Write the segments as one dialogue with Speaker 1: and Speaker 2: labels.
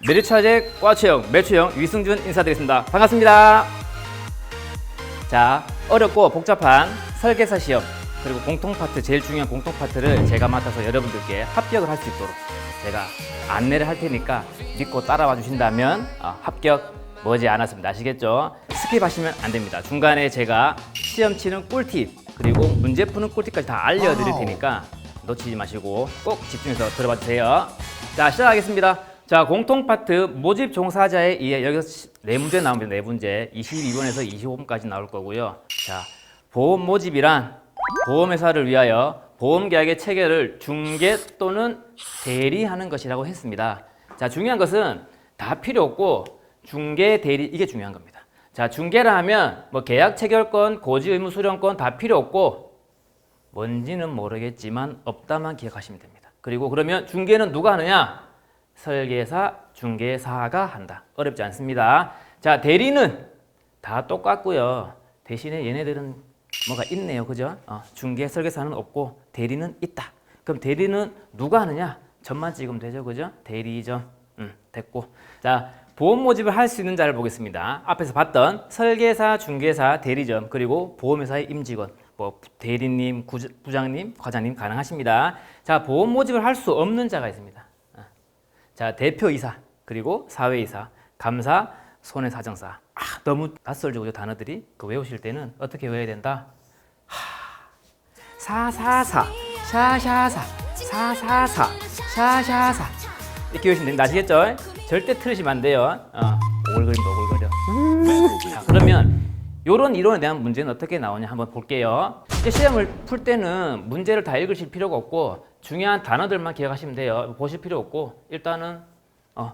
Speaker 1: 메리차제 과체형 매추형 유승준 인사드리겠습니다. 반갑습니다. 자, 어렵고 복잡한 설계사 시험 그리고 공통 파트, 제일 중요한 공통 파트를 제가 맡아서 여러분들께 합격을 할 수 있도록 제가 안내를 할 테니까 믿고 따라와 주신다면 합격 머지않았습니다. 아시겠죠? 스킵하시면 안 됩니다. 중간에 제가 시험 치는 꿀팁 그리고 문제 푸는 꿀팁까지 다 알려드릴 테니까 놓치지 마시고 꼭 집중해서 들어봐 주세요. 자, 시작하겠습니다. 자, 공통 파트 모집 종사자에 의해 여기서 4문제 나옵니다. 4문제 22번에서 25번까지 나올 거고요. 자, 보험 모집이란 보험회사를 위하여 보험계약의 체결을 중개 또는 대리하는 것이라고 했습니다. 자, 중요한 것은 다 필요 없고 중개, 대리 이게 중요한 겁니다. 자, 중개라 하면 뭐 계약 체결권, 고지 의무 수령권 다 필요 없고 뭔지는 모르겠지만 없다만 기억하시면 됩니다. 그리고 그러면 중개는 누가 하느냐? 설계사, 중개사가 한다. 어렵지 않습니다. 자, 대리는 다 똑같고요. 대신에 얘네들은 뭐가 있네요. 그죠? 중개, 설계사는 없고 대리는 있다. 그럼 대리는 누가 하느냐? 점만 찍으면 되죠. 그죠? 대리점. 됐고. 자, 보험 모집을 할 수 있는 자를 보겠습니다. 앞에서 봤던 설계사, 중개사, 대리점, 그리고 보험회사의 임직원, 뭐 대리님, 부장님, 과장님 가능하십니다. 자, 보험 모집을 할 수 없는 자가 있습니다. 자, 대표이사, 그리고 사회이사, 감사, 손해사정사. 너무 낯설죠, 그죠? 단어들이. 그 외우실 때는 어떻게 외워야 된다? 사사사, 샤샤사, 사사사, 샤샤사. 이렇게 외우시면 됩니다. 아시겠죠? 절대 틀으시면 안 돼요. 오글거립니다, 오글거려. 자, 그러면 이런 이론에 대한 문제는 어떻게 나오냐 한번 볼게요. 이제 시험을 풀 때는 문제를 다 읽으실 필요가 없고 중요한 단어들만 기억하시면 돼요. 보실 필요 없고 일단은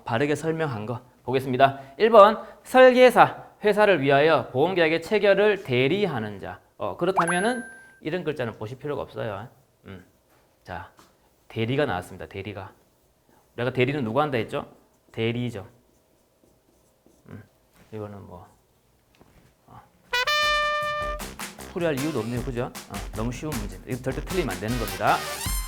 Speaker 1: 바르게 설명한 거 보겠습니다. 1번 설계사, 회사를 위하여 보험계약의 체결을 대리하는 자. 그렇다면은 이런 글자는 보실 필요가 없어요. 자, 대리가 나왔습니다. 대리가. 내가 대리는 누가 한다 했죠? 대리점. 이거는 뭐 풀이할 이유도 없네요. 그죠? 너무 쉬운 문제입니다. 이거 절대 틀리면 안 되는 겁니다.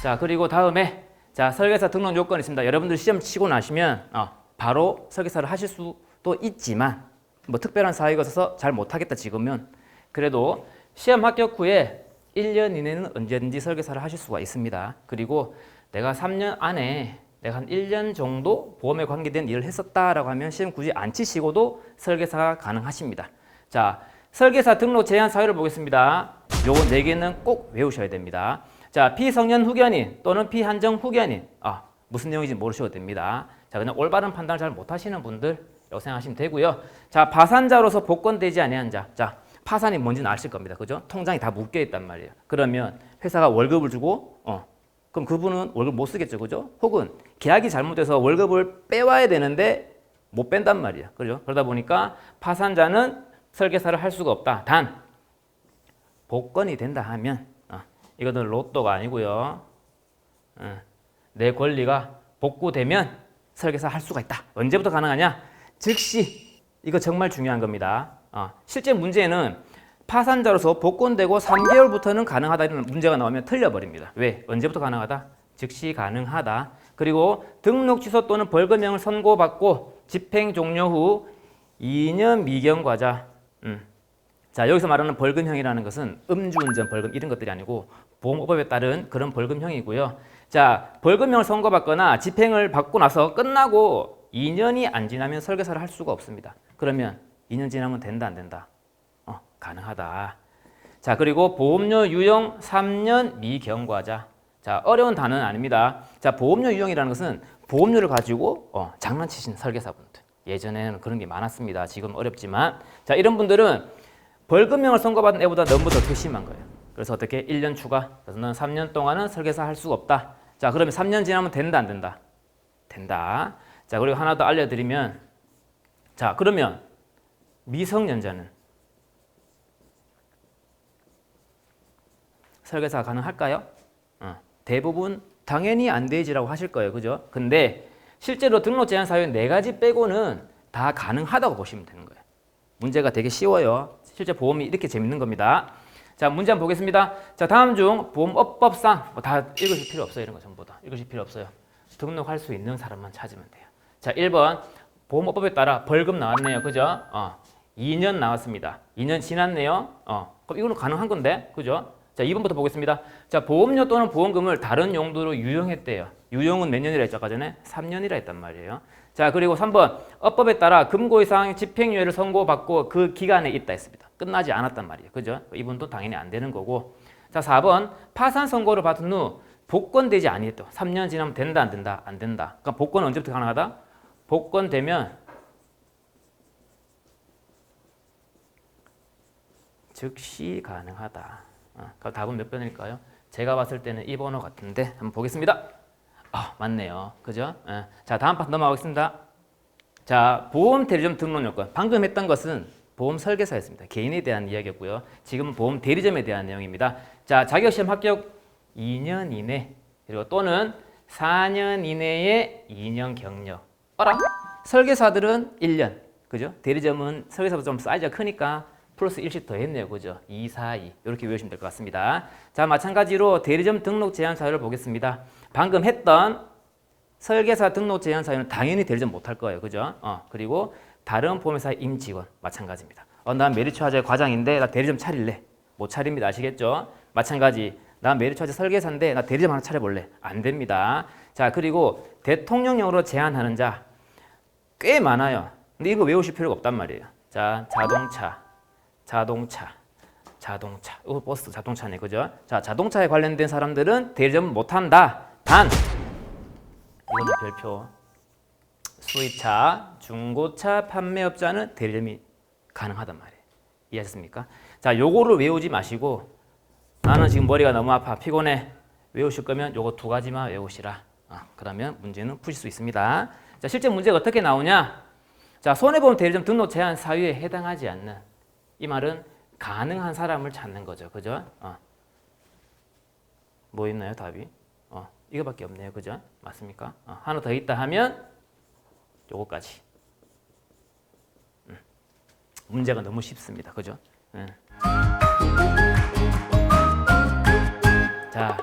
Speaker 1: 자, 그리고 다음에 자, 설계사 등록 요건이 있습니다. 여러분들 시험 치고 나시면 바로 설계사를 하실 수도 있지만 뭐 특별한 사유가 있어서 잘 못하겠다 지금은 그래도 시험 합격 후에 1년 이내는 언제든지 설계사를 하실 수가 있습니다. 그리고 내가 3년 안에 내가 한 1년 정도 보험에 관계된 일을 했었다라고 하면 시험 굳이 안 치시고도 설계사가 가능하십니다. 자, 설계사 등록 제한 사유를 보겠습니다. 요거 4개는 꼭 외우셔야 됩니다. 자, 피성년 후견인 또는 피한정 후견인. 무슨 내용인지 모르셔도 됩니다. 자, 그냥 올바른 판단을 잘 못하시는 분들 라고 생각하시면 되고요. 자, 파산자로서 복권되지 아니한 자. 자, 파산이 뭔지는 아실 겁니다. 그죠? 통장이 다 묶여 있단 말이에요. 그러면 회사가 월급을 주고 그럼 그분은 월급 못 쓰겠죠. 그죠? 혹은 계약이 잘못돼서 월급을 빼와야 되는데 못 뺀단 말이에요. 그죠? 그러다 보니까 파산자는 설계사를 할 수가 없다. 단 복권이 된다 하면 이거는 로또가 아니고요. 내 권리가 복구되면 설계사 할 수가 있다. 언제부터 가능하냐? 즉시. 이거 정말 중요한 겁니다. 실제 문제는 파산자로서 복권되고 3개월부터는 가능하다 이런 문제가 나오면 틀려버립니다. 왜? 언제부터 가능하다? 즉시 가능하다. 그리고 등록 취소 또는 벌금형을 선고받고 집행 종료 후 2년 미경 과자. 자, 여기서 말하는 벌금형이라는 것은 음주운전 벌금 이런 것들이 아니고 보험업법에 따른 그런 벌금형이고요. 자, 벌금형을 선고받거나 집행을 받고 나서 끝나고 2년이 안 지나면 설계사를 할 수가 없습니다. 그러면 2년 지나면 된다 안 된다? 가능하다. 자, 그리고 보험료 유용 3년 미경과자. 자, 어려운 단어는 아닙니다. 자, 보험료 유용이라는 것은 보험료를 가지고 장난치신 설계사분들. 예전에는 그런 게 많았습니다. 지금 어렵지만. 자, 이런 분들은 벌금형을 선고받은 애보다 너무 더 괘씸한 거예요. 그래서 어떻게 1년 추가. 그래서 너는 3년 동안은 설계사 할 수가 없다. 자, 그러면 3년 지나면 된다 안 된다? 된다. 자, 그리고 하나 더 알려드리면 자, 그러면 미성년자는 설계사가 가능할까요? 대부분 당연히 안 되지라고 하실 거예요. 그죠? 근데 실제로 등록 제한 사유 4가지 빼고는 다 가능하다고 보시면 되는 거예요. 문제가 되게 쉬워요. 실제 보험이 이렇게 재밌는 겁니다. 자, 문제 한번 보겠습니다. 자, 다음 중 보험업법상 다 읽으실 필요 없어요. 이런 거 전부 다 읽으실 필요 없어요. 등록할 수 있는 사람만 찾으면 돼요. 자, 1번 보험업법에 따라 벌금 나왔네요. 그죠? 2년 나왔습니다. 2년 지났네요. 그럼 이거는 가능한 건데. 그죠? 자, 2번부터 보겠습니다. 자, 보험료 또는 보험금을 다른 용도로 유용했대요. 유용은 몇 년이라 했죠? 아까 전에 3년이라 했단 말이에요. 자, 그리고 3번 업법에 따라 금고 이상 집행유예를 선고받고 그 기간에 있다 했습니다. 끝나지 않았단 말이에요. 그죠? 이분도 당연히 안 되는 거고. 자, 4번 파산 선고를 받은 후 복권되지 아니했다. 3년 지나면 된다 안 된다? 안 된다. 그러니까 복권은 언제부터 가능하다? 복권되면 즉시 가능하다. 그럼 답은 몇 번일까요? 제가 봤을 때는 2번호 같은데 한번 보겠습니다. 맞네요. 그죠? 자, 다음 판 넘어가겠습니다. 자, 보험 대리점 등록 요건. 방금 했던 것은 보험 설계사였습니다. 개인에 대한 이야기였고요. 지금은 보험 대리점에 대한 내용입니다. 자, 자격시험 합격 2년 이내 그리고 또는 4년 이내에 2년 경력. 설계사들은 1년. 그죠? 대리점은 설계사보다 좀 사이즈가 크니까 플러스 1씩 더 했네요. 그죠? 2, 4, 2. 이렇게 외우시면 될 것 같습니다. 자, 마찬가지로 대리점 등록 제한 사유를 보겠습니다. 방금 했던 설계사 등록 제한 사유는 당연히 대리점 못할 거예요. 그죠? 그리고 다른 보험회사 임직원 마찬가지입니다. 난 메리츠화재 과장인데 나 대리점 차릴래. 못 차립니다. 아시겠죠? 마찬가지. 나 메리츠화재 설계사인데 나 대리점 하나 차려볼래. 안 됩니다. 자, 그리고 대통령령으로 제한하는 자 꽤 많아요. 근데 이거 외우실 필요가 없단 말이에요. 자, 자동차. 이거 버스 자동차네. 그죠? 자, 자동차에 관련된 사람들은 대리점 못한다. 단 이거는 별표. 수입차, 중고차 판매업자는 대리점이 가능하단 말이에요. 이해하셨습니까? 자, 요거를 외우지 마시고 나는 지금 머리가 너무 아파 피곤해 외우실 거면 요거 두 가지만 외우시라. 그러면 문제는 푸실 수 있습니다. 자, 실제 문제가 어떻게 나오냐? 자, 손해보험 대리점 등록 제한 사유에 해당하지 않는 이 말은 가능한 사람을 찾는 거죠. 그죠? 뭐 있나요, 답이? 이거밖에 없네요. 그죠? 맞습니까? 하나 더 있다 하면 요거까지. 문제가 너무 쉽습니다. 그죠? 자,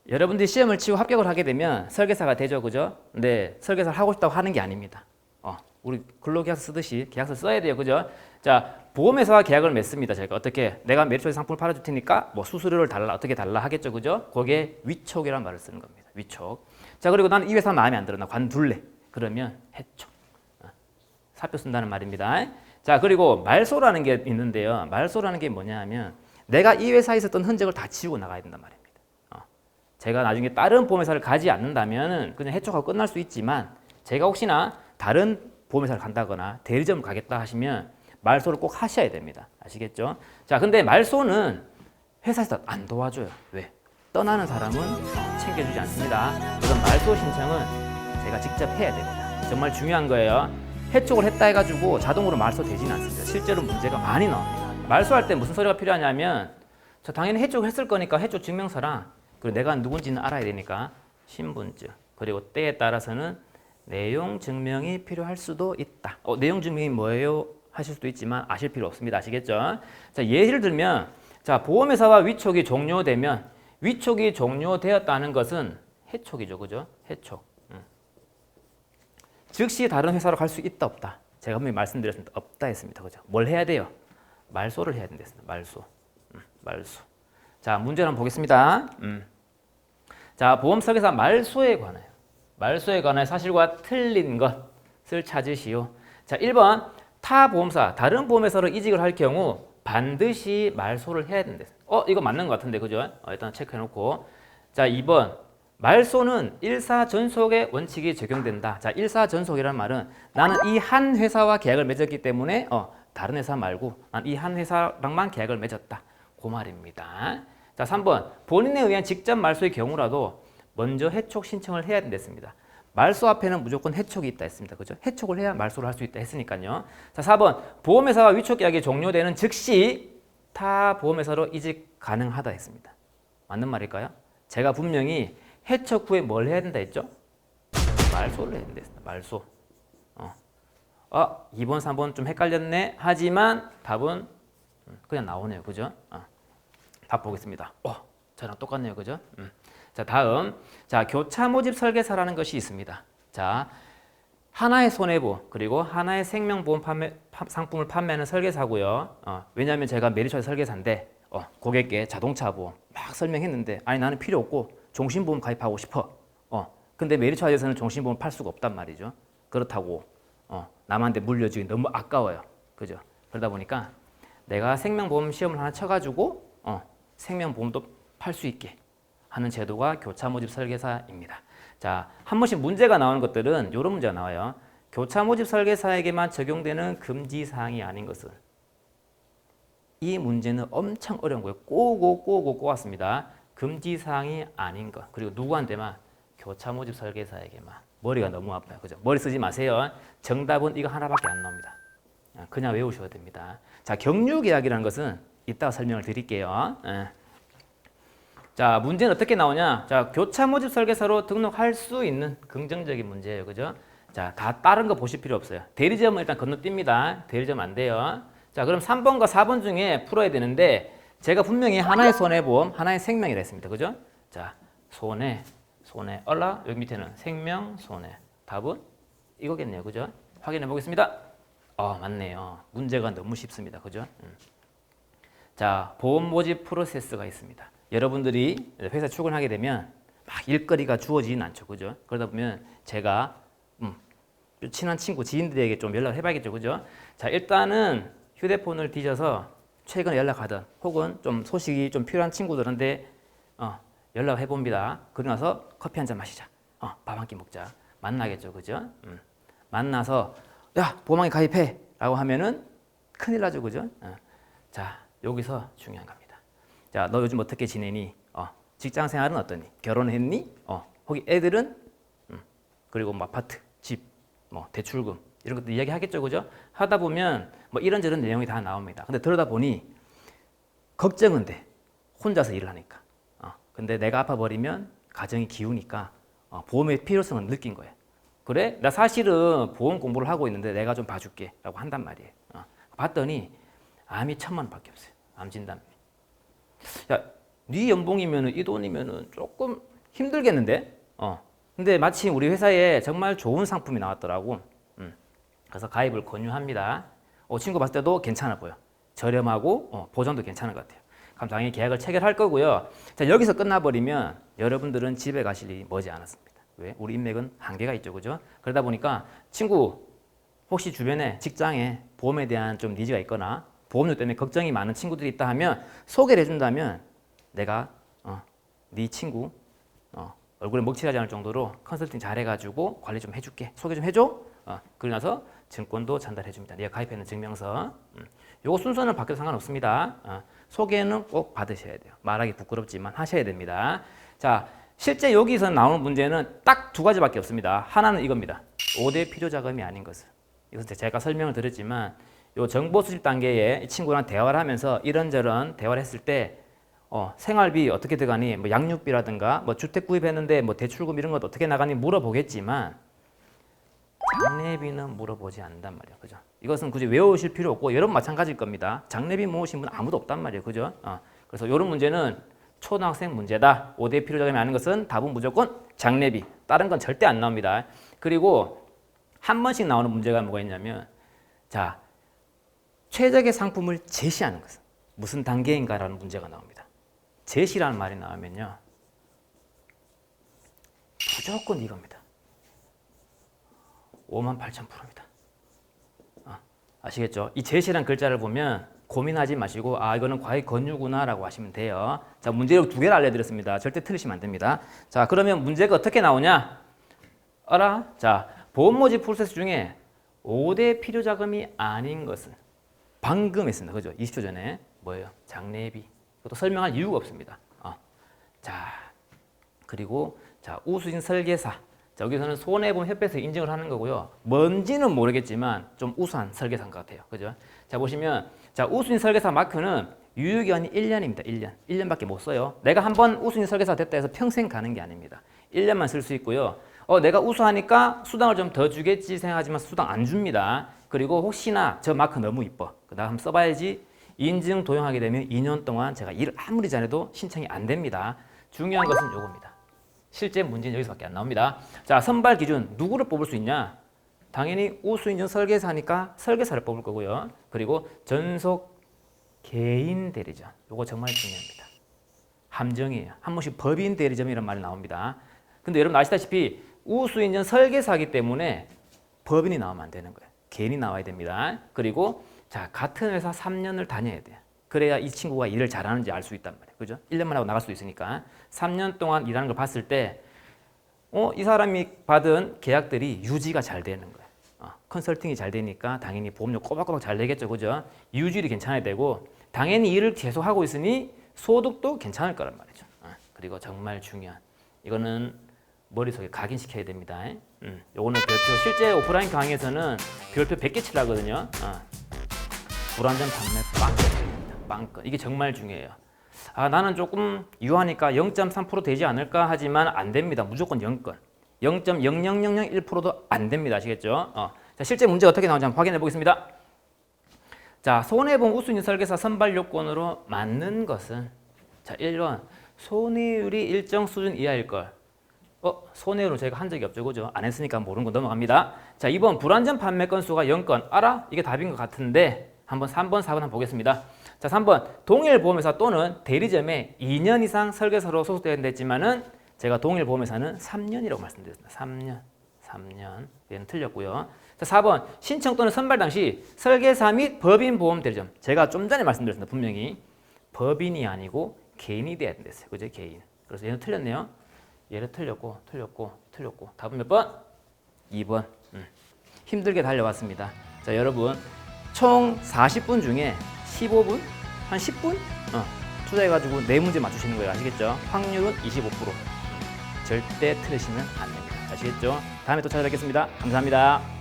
Speaker 1: 여러분들이 시험을 치고 합격을 하게 되면 설계사가 되죠. 그죠? 근데 설계사를 하고 싶다고 하는 게 아닙니다. 우리 근로계약서 쓰듯이 계약서 써야 돼요. 그죠? 자, 보험회사와 계약을 맺습니다. 제가 어떻게 내가 메리츠화재 상품을 팔아줄 테니까 뭐 수수료를 달라 어떻게 달라 하겠죠. 그죠? 거기에 위촉이라는 말을 쓰는 겁니다. 위촉. 자, 그리고 나는 이 회사 마음에 안 들어. 나 관둘래. 그러면 해촉. 사표 쓴다는 말입니다. 자, 그리고 말소라는 게 있는데요. 말소라는 게 뭐냐 하면 내가 이 회사에 있었던 흔적을 다 지우고 나가야 된단 말입니다. 제가 나중에 다른 보험회사를 가지 않는다면 그냥 해촉하고 끝날 수 있지만 제가 혹시나 다른 보험회사를 간다거나 대리점을 가겠다 하시면 말소를 꼭 하셔야 됩니다. 아시겠죠? 자, 근데 말소는 회사에서 안 도와줘요. 왜? 떠나는 사람은 챙겨주지 않습니다. 그래서 말소 신청은 제가 직접 해야 됩니다. 정말 중요한 거예요. 해촉을 했다 해가지고 자동으로 말소 되지는 않습니다. 실제로 문제가 많이 나옵니다. 말소할 때 무슨 서류가 필요하냐면 저 당연히 해촉을 했을 거니까 해촉 증명서랑 그리고 내가 누군지는 알아야 되니까 신분증 그리고 때에 따라서는 내용 증명이 필요할 수도 있다. 내용 증명이 뭐예요? 하실 수도 있지만 아실 필요 없습니다. 아시겠죠? 자, 예를 들면 자, 보험회사와 위촉이 종료되면 위촉이 종료되었다는 것은 해촉이죠. 그죠? 해촉. 즉시 다른 회사로 갈 수 있다 없다. 제가 분명히 말씀드렸습니다. 없다 했습니다. 그죠? 뭘 해야 돼요? 말소를 해야 된다 했습니다. 말소. 자, 문제를 한번 보겠습니다. 자, 보험 설계사 말소에 관하여 사실과 틀린 것을 찾으시오. 자, 1번 타 보험사, 다른 보험회사로 이직을 할 경우 반드시 말소를 해야 된다. 이거 맞는 것 같은데, 그죠? 일단 체크해놓고. 자, 2번 말소는 일사전속의 원칙이 적용된다. 자, 일사전속이라는 말은 나는 이 한 회사와 계약을 맺었기 때문에 다른 회사 말고 난 이 한 회사랑만 계약을 맺었다. 그 말입니다. 자, 3번 본인에 의한 직접 말소의 경우라도 먼저 해촉 신청을 해야 된댔습니다. 말소 앞에는 무조건 해촉이 있다 했습니다. 그죠? 해촉을 해야 말소를 할 수 있다 했으니까요. 자, 4번 보험회사와 위촉 계약이 종료되는 즉시 타 보험회사로 이직 가능하다 했습니다. 맞는 말일까요? 제가 분명히 해촉 후에 뭘 해야 된다 했죠? 말소를 해야 된다 했습니다. 말소. 2번, 3번 좀 헷갈렸네. 하지만 답은 그냥 나오네요. 그죠? 답 보겠습니다. 저랑 똑같네요. 그죠? 자, 다음. 자, 교차 모집 설계사라는 것이 있습니다. 자, 하나의 손해보험 그리고 하나의 생명보험 상품을 판매하는 설계사고요. 왜냐하면 제가 메리츠 설계사인데 고객께 자동차 보험 막 설명했는데 아니 나는 필요 없고 종신보험 가입하고 싶어. 근데 메리츠에서는 종신보험 팔 수가 없단 말이죠. 그렇다고 남한테 물려주기 너무 아까워요. 그죠? 그러다 보니까 내가 생명보험 시험을 하나 쳐가지고 생명보험도 팔 수 있게 하는 제도가 교차 모집 설계사입니다. 자, 한 번씩 문제가 나오는 것들은 이런 문제가 나와요. 교차 모집 설계사에게만 적용되는 금지 사항이 아닌 것은 이 문제는 엄청 어려운 거예요. 꼬고 꼬았습니다. 금지 사항이 아닌 것. 그리고 누구한테만? 교차 모집 설계사에게만. 머리가 너무 아파요. 그죠? 머리 쓰지 마세요. 정답은 이거 하나밖에 안 나옵니다. 그냥 외우셔야 됩니다. 자, 경유계약이라는 것은 이따가 설명을 드릴게요. 자, 문제는 어떻게 나오냐? 자, 교차 모집 설계사로 등록할 수 있는 긍정적인 문제예요. 그죠? 자, 다 다른 거 보실 필요 없어요. 대리점은 일단 건너뜁니다. 대리점 안 돼요. 자, 그럼 3번과 4번 중에 풀어야 되는데 제가 분명히 하나의 손해보험, 하나의 생명이라 했습니다. 그죠? 자, 손해, 얼라 여기 밑에는 생명, 손해. 답은 이거겠네요. 그죠? 확인해 보겠습니다. 맞네요. 문제가 너무 쉽습니다. 그죠? 자, 보험 모집 프로세스가 있습니다. 여러분들이 회사 출근하게 되면 막 일거리가 주어지진 않죠. 그죠? 그러다 보면 제가 친한 친구, 지인들에게 좀 연락을 해봐야겠죠. 그죠? 자, 일단은 휴대폰을 뒤져서 최근에 연락하던 혹은 좀 소식이 좀 필요한 친구들한테 연락을 해봅니다. 그러고 나서 커피 한 잔 마시자. 밥 한 끼 먹자. 만나겠죠. 그죠? 만나서 야, 보험왕에 가입해 라고 하면은 큰일 나죠. 그죠? 자, 여기서 중요한 겁니다. 자, 너 요즘 어떻게 지내니? 직장 생활은 어떠니? 결혼했니? 혹시 애들은? 그리고 뭐 아파트, 집, 뭐 대출금 이런 것도 이야기하겠죠. 그죠? 하다 보면 뭐 이런저런 내용이 다 나옵니다. 근데 들어다 보니 걱정은 돼. 혼자서 일을 하니까. 근데 내가 아파버리면 가정이 기우니까 보험의 필요성은 느낀 거예요. 그래? 나 사실은 보험 공부를 하고 있는데 내가 좀 봐줄게 라고 한단 말이에요. 봤더니 암이 1,000만 원밖에 없어요. 암 진단비. 야, 네 연봉이면은 이 돈이면은 조금 힘들겠는데? 근데 마침 우리 회사에 정말 좋은 상품이 나왔더라고. 그래서 가입을 권유합니다. 친구 봤을 때도 괜찮아 보여. 저렴하고 보장도 괜찮은 것 같아요. 그럼 당연히 계약을 체결할 거고요. 자, 여기서 끝나버리면 여러분들은 집에 가실 일이 머지 않았습니다. 왜? 우리 인맥은 한계가 있죠. 그죠? 그러다 보니까 친구 혹시 주변에 직장에 보험에 대한 좀 니즈가 있거나 보험료 때문에 걱정이 많은 친구들이 있다 하면 소개를 해준다면 내가 네 친구 얼굴에 먹칠하지 않을 정도로 컨설팅 잘해가지고 관리 좀 해줄게. 소개 좀 해줘. 그러고 나서 증권도 전달해줍니다. 네가 가입했는 증명서. 요거 순서는 바뀌어도 상관없습니다. 소개는 꼭 받으셔야 돼요. 말하기 부끄럽지만 하셔야 됩니다. 자, 실제 여기서 나오는 문제는 딱 2가지밖에 없습니다. 하나는 이겁니다. 5대 필요 자금이 아닌 것은. 이것은 제가 설명을 드렸지만 요 정보 수집 단계에 이 친구랑 대화를 하면서 이런저런 대화를 했을 때 생활비 어떻게 들어가니, 뭐 양육비라든가 뭐 주택 구입했는데 뭐 대출금 이런 것 어떻게 나가니 물어보겠지만 장례비는 물어보지 않는단 말이에요. 그죠? 이것은 굳이 외우실 필요 없고 여러분 마찬가지일 겁니다. 장례비 모으신 분 아무도 없단 말이에요. 그죠? 그래서 이런 문제는 초등학생 문제다. 5대 필요 자금이 아닌 것은 답은 무조건 장례비. 다른 건 절대 안 나옵니다. 그리고 한 번씩 나오는 문제가 뭐가 있냐면 자, 최적의 상품을 제시하는 것은 무슨 단계인가라는 문제가 나옵니다. 제시라는 말이 나오면요. 무조건 이겁니다. 58,000%입니다. 아시겠죠? 이 제시라는 글자를 보면 고민하지 마시고 이거는 과외 권유구나 라고 하시면 돼요. 자, 문제를 2개를 알려드렸습니다. 절대 틀리시면 안 됩니다. 자, 그러면 문제가 어떻게 나오냐? 자, 보험 모집 프로세스 중에 5대 필요 자금이 아닌 것은 방금 했습니다. 그죠? 20초 전에 뭐예요? 장례비. 이것도 설명할 이유가 없습니다. 자, 그리고 자, 우수진 설계사. 자, 여기서는 손해보험협회에서 인증을 하는 거고요. 뭔지는 모르겠지만 좀 우수한 설계사인 것 같아요. 그죠? 자, 보시면 자, 우수진 설계사 마크는 유효기간이 1년입니다. 1년. 1년밖에 못 써요. 내가 한번 우수진 설계사 됐다 해서 평생 가는 게 아닙니다. 1년만 쓸 수 있고요. 내가 우수하니까 수당을 좀 더 주겠지 생각하지만 수당 안 줍니다. 그리고 혹시나 저 마크 너무 이뻐. 나 한번 써봐야지. 인증 도용하게 되면 2년 동안 제가 일을 아무리 잘해도 신청이 안 됩니다. 중요한 것은 요겁니다. 실제 문제는 여기서밖에 안 나옵니다. 자, 선발 기준 누구를 뽑을 수 있냐? 당연히 우수인증 설계사니까 설계사를 뽑을 거고요. 그리고 전속 개인 대리점. 이거 정말 중요합니다. 함정이에요. 한 번씩 법인 대리점이라는 말이 나옵니다. 근데 여러분 아시다시피 우수인증 설계사이기 때문에 법인이 나오면 안 되는 거예요. 개인이 나와야 됩니다. 그리고 자, 같은 회사 3년을 다녀야 돼요. 그래야 이 친구가 일을 잘하는지 알 수 있단 말이에요. 그죠? 1년만 하고 나갈 수도 있으니까. 3년 동안 일하는 걸 봤을 때 이 사람이 받은 계약들이 유지가 잘 되는 거예요. 컨설팅이 잘 되니까 당연히 보험료 꼬박꼬박 잘 내겠죠. 그죠? 유지율이 괜찮아야 되고 당연히 일을 계속 하고 있으니 소득도 괜찮을 거란 말이죠. 그리고 정말 중요한 이거는 머릿속에 각인시켜야 됩니다. 요거는 별표 실제 오프라인 강의에서는 별표 100개 치라거든요. 불안전 판매 빵건 이게 정말 중요해요. 나는 조금 유하니까 0.3% 되지 않을까 하지만 안 됩니다. 무조건 0건. 0.00001%도 안 됩니다. 아시겠죠? 자, 실제 문제 어떻게 나오는지 한번 확인해 보겠습니다. 자, 손해보험 우수인증 설계사 선발 요건으로 맞는 것은 자, 1번 손해율이 일정 수준 이하일 걸. 손해율은 저희가 한 적이 없죠. 그죠? 안 했으니까 모르는 거 넘어갑니다. 자, 2번 불안전 판매 건수가 0건. 알아? 이게 답인 것 같은데 한번 3번, 4번 한번 보겠습니다. 자, 3번 동일 보험회사 또는 대리점에 2년 이상 설계사로 소속되어 있지만은 제가 동일 보험회사는 3년이라고 말씀드렸습니다. 3년. 얘는 틀렸고요. 자, 4번 신청 또는 선발 당시 설계사 및 법인 보험 대리점. 제가 좀 전에 말씀드렸습니다. 분명히 법인이 아니고 개인이 돼야 된댔어요. 그죠? 개인. 그래서 얘는 틀렸네요. 얘를 틀렸고. 답은 몇 번? 2번. 힘들게 달려왔습니다. 자, 여러분 총 40분 중에 15분? 한 10분? 투자해가지고 4문제 맞추시는 거예요. 아시겠죠? 확률은 25%. 절대 틀리시면 안 됩니다. 아시겠죠? 다음에 또 찾아뵙겠습니다. 감사합니다.